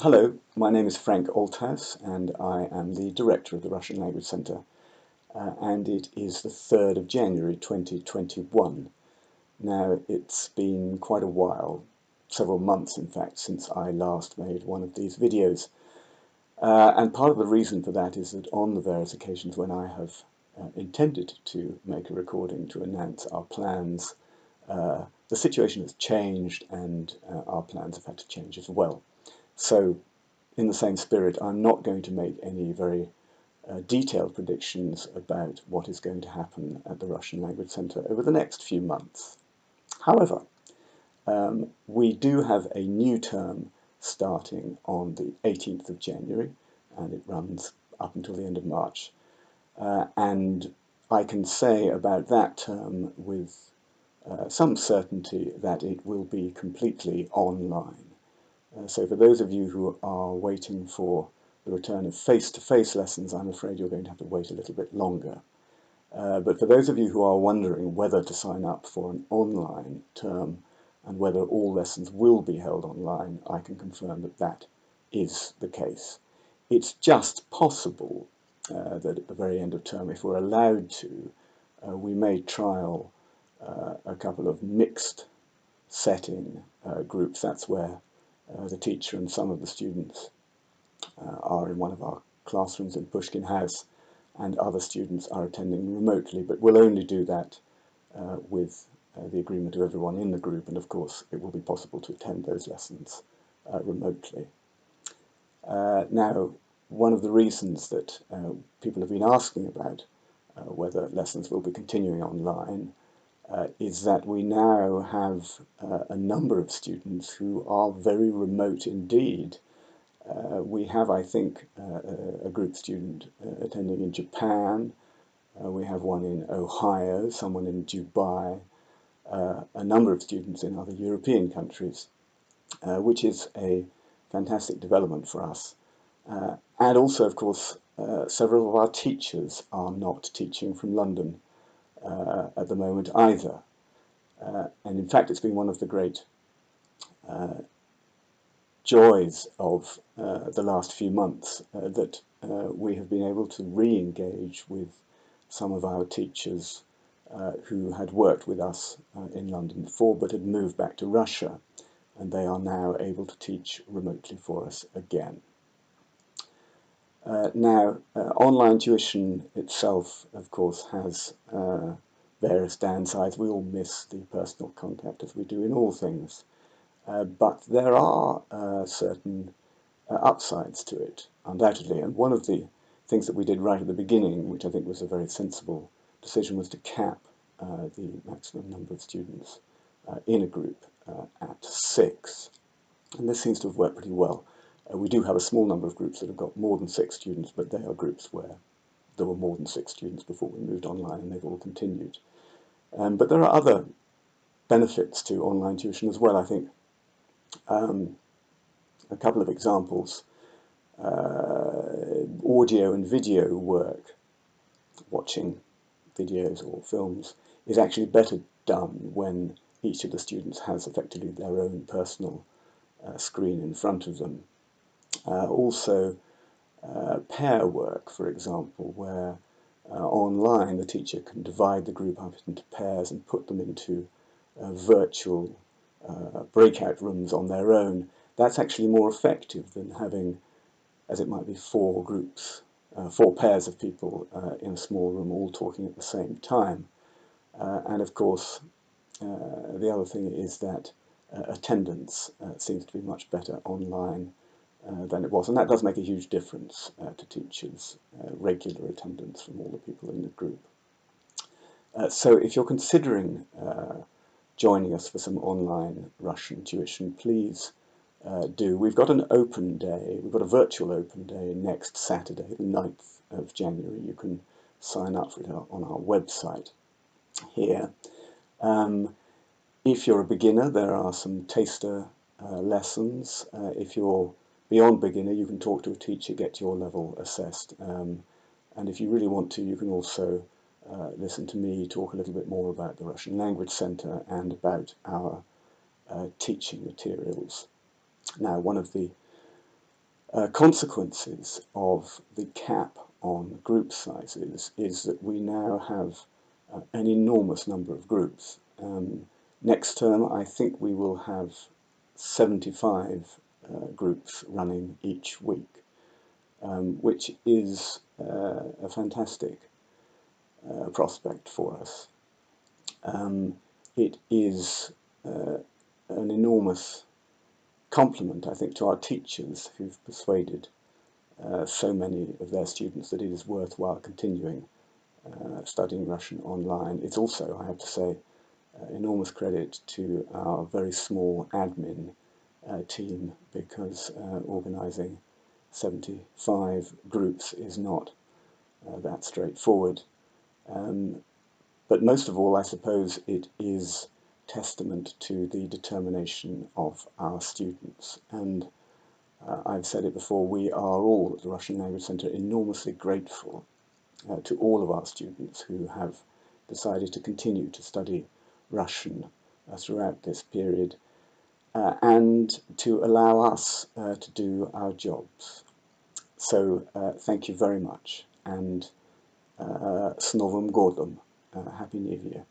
Hello, my name is Frank Althaus and I am the director of the Russian Language Centre, and it is the 3rd of January 2021. Now, it's been quite a while, several months in fact, since I last made one of these videos, and part of the reason for that is that on the various occasions when I have intended to make a recording to announce our plans, the situation has changed and our plans have had to change as well. So, in the same spirit, I'm not going to make any very detailed predictions about what is going to happen at the Russian Language Centre over the next few months. However, we do have a new term starting on the 18th of January, and it runs up until the end of March. And I can say about that term with some certainty that it will be completely online. So for those of you who are waiting for the return of face-to-face lessons, I'm afraid you're going to have to wait a little bit longer. But for those of you who are wondering whether to sign up for an online term and whether all lessons will be held online, I can confirm that that is the case. It's just possible that at the very end of term, if we're allowed to, we may trial a couple of mixed setting groups. That's where the teacher and some of the students are in one of our classrooms in Pushkin House, and other students are attending remotely, but we'll only do that with the agreement of everyone in the group, and of course it will be possible to attend those lessons remotely. Now, one of the reasons that people have been asking about whether lessons will be continuing online is that we now have a number of students who are very remote indeed. We have, I think, a group student attending in Japan, we have one in Ohio, someone in Dubai, a number of students in other European countries, which is a fantastic development for us. And also, of course, several of our teachers are not teaching from London at the moment either. And in fact, it's been one of the great joys of the last few months that we have been able to re-engage with some of our teachers who had worked with us in London before but had moved back to Russia, and they are now able to teach remotely for us again. Now, online tuition itself, of course, has various downsides. We all miss the personal contact, as we do in all things. But there are certain upsides to it, undoubtedly. And one of the things that we did right at the beginning, which I think was a very sensible decision, was to cap the maximum number of students in a group at 6. And this seems to have worked pretty well. We do have a small number of groups that have got more than 6 students, but they are groups where there were more than 6 students before we moved online, and they've all continued. But there are other benefits to online tuition as well, I think. A couple of examples. Audio and video work, watching videos or films, is actually better done when each of the students has effectively their own personal screen in front of them. Also, pair work, for example, where online the teacher can divide the group up into pairs and put them into virtual breakout rooms on their own. That's actually more effective than having, as it might be, 4 groups, 4 pairs of people in a small room all talking at the same time. And of course, the other thing is that attendance seems to be much better online than it was, and that does make a huge difference to teachers, regular attendance from all the people in the group. So if you're considering joining us for some online Russian tuition, please do. We've got an open day, we've got a virtual open day next Saturday, the 9th of January. You can sign up for it on our website here. If you're a beginner, there are some taster lessons. If you're beyond beginner, you can talk to a teacher, get your level assessed. And if you really want to, you can also listen to me talk a little bit more about the Russian Language Centre and about our teaching materials. Now, one of the consequences of the cap on group sizes is that we now have an enormous number of groups. Next term, I think we will have 75 groups running each week, which is a fantastic prospect for us. It is an enormous compliment, I think, to our teachers who've persuaded so many of their students that it is worthwhile continuing studying Russian online. It's also, I have to say, enormous credit to our very small admin team, because organising 75 groups is not that straightforward. But most of all, I suppose it is testament to the determination of our students. And I've said it before, we are all at the Russian Language Centre enormously grateful to all of our students who have decided to continue to study Russian throughout this period, and to allow us to do our jobs. So thank you very much, and s Novым Годом, Happy New Year.